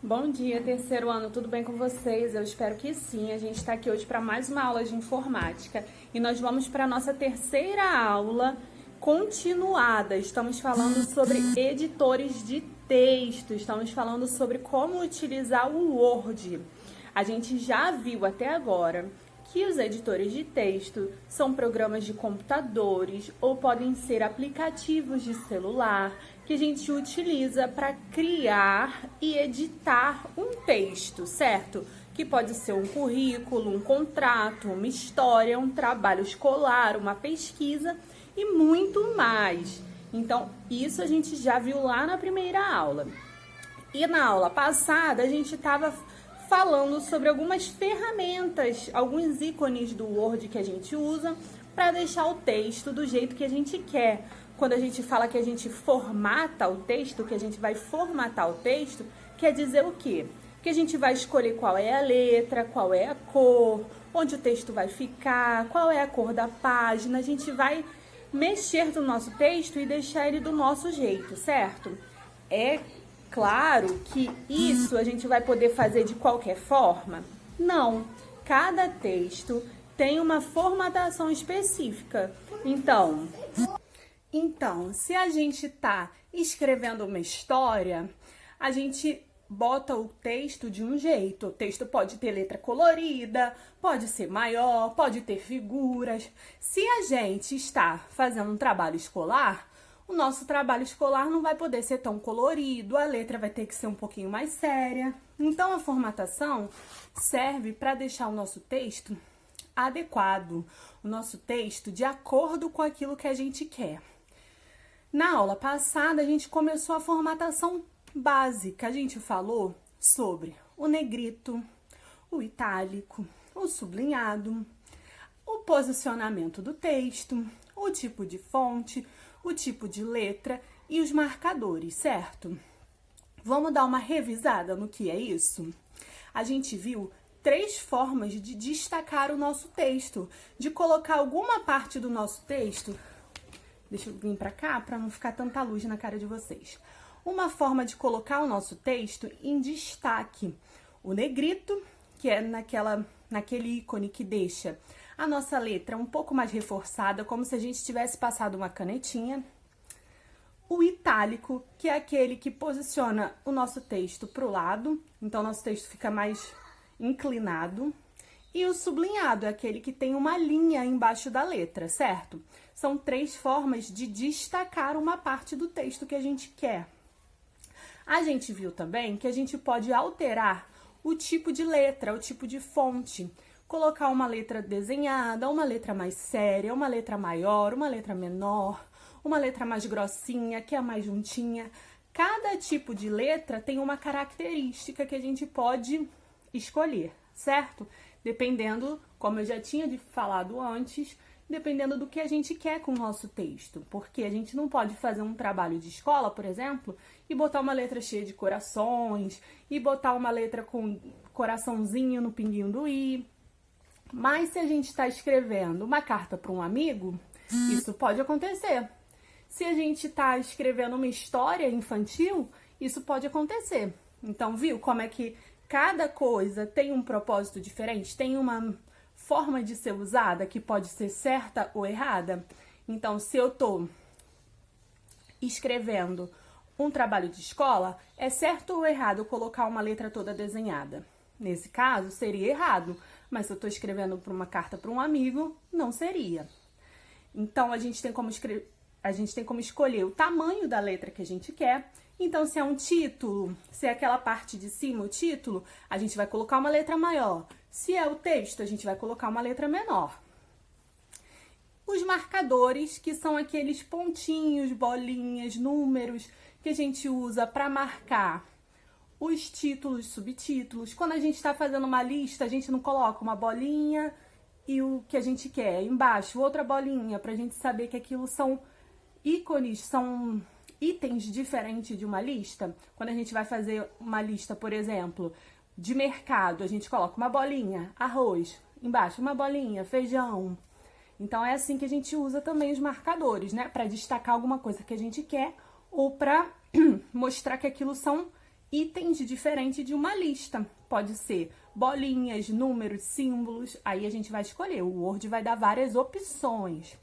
Bom dia, terceiro ano, tudo bem com vocês? Eu espero que sim. A gente está aqui hoje para mais uma aula de informática e nós vamos para a nossa terceira aula continuada. Estamos falando sobre editores de texto, estamos falando sobre como utilizar o Word. A gente já viu até agora que os editores de texto são programas de computadores ou podem ser aplicativos de celular que a gente utiliza para criar e editar um texto, certo? Que pode ser um currículo, um contrato, uma história, um trabalho escolar, uma pesquisa e muito mais. Então, isso a gente já viu lá na primeira aula. E na aula passada, a gente estava falando sobre algumas ferramentas, alguns ícones do Word que a gente usa para deixar o texto do jeito que a gente quer. Quando a gente fala que a gente formata o texto, que a gente vai formatar o texto, quer dizer o quê? Que a gente vai escolher qual é a letra, qual é a cor, onde o texto vai ficar, qual é a cor da página. A gente vai mexer no nosso texto e deixar ele do nosso jeito, certo? É claro que isso a gente vai poder fazer de qualquer forma? Não. Cada texto tem uma formatação específica. Então, se a gente está escrevendo uma história, a gente bota o texto de um jeito. O texto pode ter letra colorida, pode ser maior, pode ter figuras. Se a gente está fazendo um trabalho escolar, o nosso trabalho escolar não vai poder ser tão colorido, a letra vai ter que ser um pouquinho mais séria. Então, a formatação serve para deixar o nosso texto adequado, o nosso texto de acordo com aquilo que a gente quer. Na aula passada, a gente começou a formatação básica. A gente falou sobre o negrito, o itálico, o sublinhado, o posicionamento do texto, o tipo de fonte, o tipo de letra e os marcadores, certo? Vamos dar uma revisada no que é isso? A gente viu 3 formas de destacar o nosso texto, de colocar alguma parte do nosso texto. Deixa eu vir para cá para não ficar tanta luz na cara de vocês. Uma forma de colocar o nosso texto em destaque. O negrito, que é naquele ícone que deixa a nossa letra um pouco mais reforçada, como se a gente tivesse passado uma canetinha. O itálico, que é aquele que posiciona o nosso texto para o lado, então o nosso texto fica mais inclinado. E o sublinhado é aquele que tem uma linha embaixo da letra, certo? São 3 formas de destacar uma parte do texto que a gente quer. A gente viu também que a gente pode alterar o tipo de letra, o tipo de fonte. Colocar uma letra desenhada, uma letra mais séria, uma letra maior, uma letra menor, uma letra mais grossinha, que é mais juntinha. Cada tipo de letra tem uma característica que a gente pode escolher, certo? Dependendo, como eu já tinha falado antes, dependendo do que a gente quer com o nosso texto. Porque a gente não pode fazer um trabalho de escola, por exemplo, e botar uma letra cheia de corações, e botar uma letra com coraçãozinho no pinguinho do i. Mas se a gente está escrevendo uma carta para um amigo, isso pode acontecer. Se a gente está escrevendo uma história infantil, isso pode acontecer. Então, viu como é que cada coisa tem um propósito diferente? Tem uma forma de ser usada que pode ser certa ou errada? Então, se eu estou escrevendo um trabalho de escola, é certo ou errado eu colocar uma letra toda desenhada? Nesse caso, seria errado. Mas se eu estou escrevendo para uma carta para um amigo, não seria. Então, a gente tem como escolher o tamanho da letra que a gente quer. Então, se é um título, se é aquela parte de cima, o título, a gente vai colocar uma letra maior. Se é o texto, a gente vai colocar uma letra menor. Os marcadores, que são aqueles pontinhos, bolinhas, números, que a gente usa para marcar os títulos, subtítulos. Quando a gente está fazendo uma lista, a gente não coloca uma bolinha e o que a gente quer. Embaixo, outra bolinha, para a gente saber que aquilo são ícones, são itens diferentes de uma lista. Quando a gente vai fazer uma lista, por exemplo, de mercado, a gente coloca uma bolinha, arroz, embaixo uma bolinha, feijão. Então, é assim que a gente usa também os marcadores, né? Para destacar alguma coisa que a gente quer ou para mostrar que aquilo são itens diferentes de uma lista. Pode ser bolinhas, números, símbolos, aí a gente vai escolher. O Word vai dar várias opções.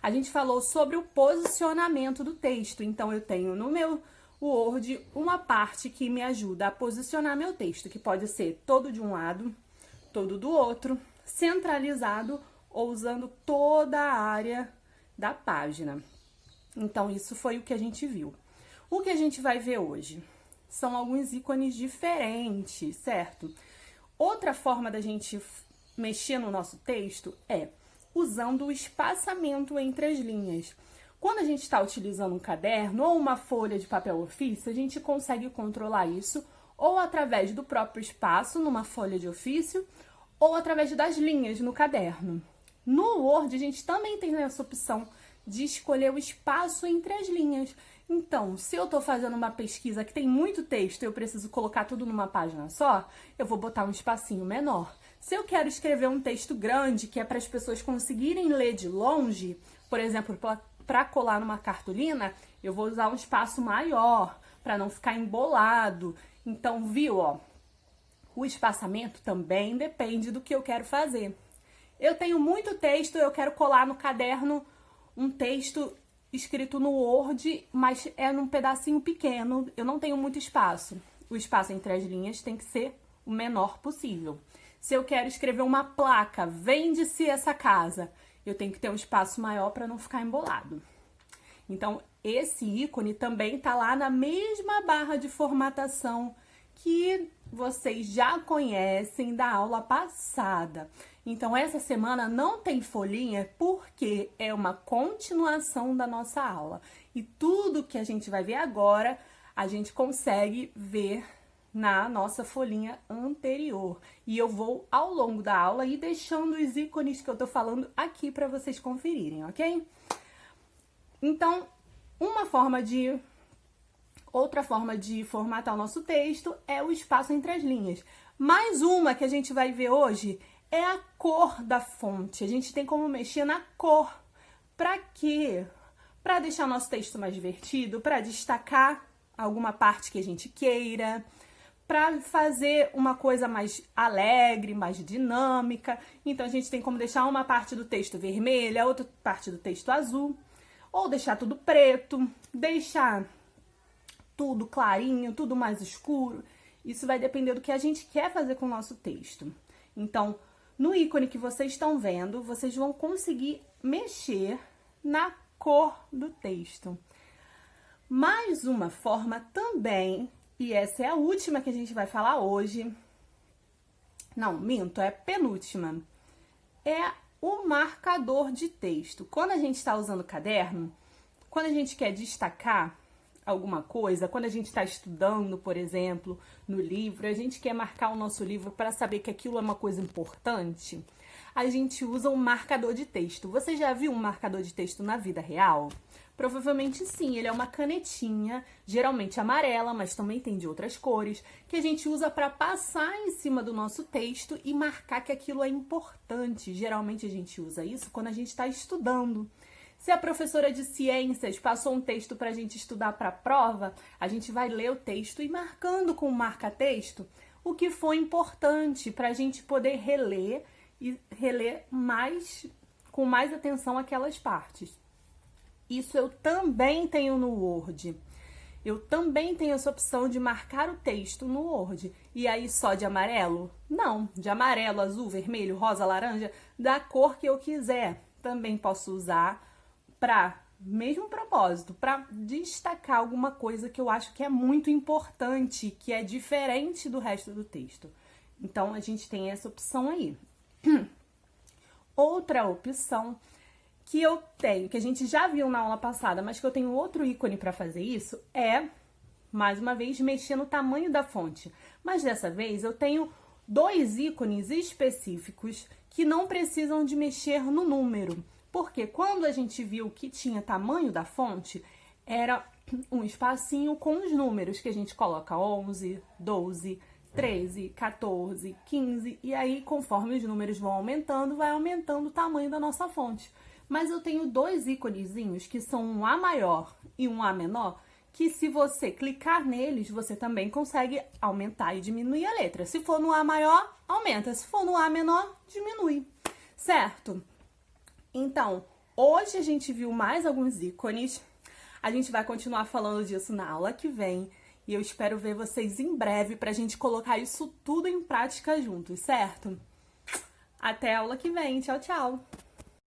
A gente falou sobre o posicionamento do texto, então eu tenho no meu Word uma parte que me ajuda a posicionar meu texto, que pode ser todo de um lado, todo do outro, centralizado ou usando toda a área da página. Então, isso foi o que a gente viu. O que a gente vai ver hoje são alguns ícones diferentes, certo? Outra forma da gente mexer no nosso texto é usando o espaçamento entre as linhas. Quando a gente está utilizando um caderno ou uma folha de papel ofício, a gente consegue controlar isso ou através do próprio espaço numa folha de ofício ou através das linhas no caderno. No Word, a gente também tem essa opção de escolher o espaço entre as linhas. Então, se eu estou fazendo uma pesquisa que tem muito texto e eu preciso colocar tudo numa página só, eu vou botar um espacinho menor. Se eu quero escrever um texto grande, que é para as pessoas conseguirem ler de longe, por exemplo, para colar numa cartolina, eu vou usar um espaço maior, para não ficar embolado. Então, viu, ó? O espaçamento também depende do que eu quero fazer. Eu tenho muito texto, eu quero colar no caderno um texto escrito no Word, mas é num pedacinho pequeno, eu não tenho muito espaço. O espaço entre as linhas tem que ser o menor possível. Se eu quero escrever uma placa, vende-se essa casa, eu tenho que ter um espaço maior para não ficar embolado. Então, esse ícone também está lá na mesma barra de formatação que vocês já conhecem da aula passada. Então, essa semana não tem folhinha porque é uma continuação da nossa aula. E tudo que a gente vai ver agora, a gente consegue ver na nossa folhinha anterior. E eu vou, ao longo da aula, ir deixando os ícones que eu tô falando aqui para vocês conferirem, ok? Então, outra forma de formatar o nosso texto é o espaço entre as linhas. Mais uma que a gente vai ver hoje é a cor da fonte. A gente tem como mexer na cor. Para quê? Para deixar o nosso texto mais divertido, para destacar alguma parte que a gente queira, para fazer uma coisa mais alegre, mais dinâmica. Então, a gente tem como deixar uma parte do texto vermelha, outra parte do texto azul, ou deixar tudo preto, deixar tudo clarinho, tudo mais escuro. Isso vai depender do que a gente quer fazer com o nosso texto. Então, no ícone que vocês estão vendo, vocês vão conseguir mexer na cor do texto. Mais uma forma também, e essa é a última que a gente vai falar hoje, não, minto, é a penúltima, é o marcador de texto. Quando a gente está usando caderno, quando a gente quer destacar alguma coisa, quando a gente está estudando, por exemplo, no livro, a gente quer marcar o nosso livro para saber que aquilo é uma coisa importante, a gente usa um marcador de texto. Você já viu um marcador de texto na vida real? Provavelmente sim, ele é uma canetinha, geralmente amarela, mas também tem de outras cores, que a gente usa para passar em cima do nosso texto e marcar que aquilo é importante. Geralmente a gente usa isso quando a gente está estudando. Se a professora de ciências passou um texto para a gente estudar para a prova, a gente vai ler o texto e marcando com o marca-texto o que foi importante para a gente poder reler e reler com mais atenção aquelas partes. Isso eu também tenho no Word. Eu também tenho essa opção de marcar o texto no Word. E aí só de amarelo? Não, de amarelo, azul, vermelho, rosa, laranja, da cor que eu quiser. Também posso usar para mesmo propósito, para destacar alguma coisa que eu acho que é muito importante, que é diferente do resto do texto. Então, a gente tem essa opção aí. Outra opção que eu tenho, que a gente já viu na aula passada, mas que eu tenho outro ícone para fazer isso, é, mais uma vez, mexer no tamanho da fonte. Mas dessa vez eu tenho dois ícones específicos que não precisam de mexer no número. Porque quando a gente viu que tinha tamanho da fonte, era um espacinho com os números que a gente coloca 11, 12, 13, 14, 15, e aí conforme os números vão aumentando, vai aumentando o tamanho da nossa fonte. Mas eu tenho dois íconezinhos que são um A maior e um A menor, que se você clicar neles, você também consegue aumentar e diminuir a letra. Se for no A maior, aumenta. Se for no A menor, diminui. Certo? Então, hoje a gente viu mais alguns ícones. A gente vai continuar falando disso na aula que vem. E eu espero ver vocês em breve pra gente colocar isso tudo em prática juntos, certo? Até a aula que vem. Tchau, tchau!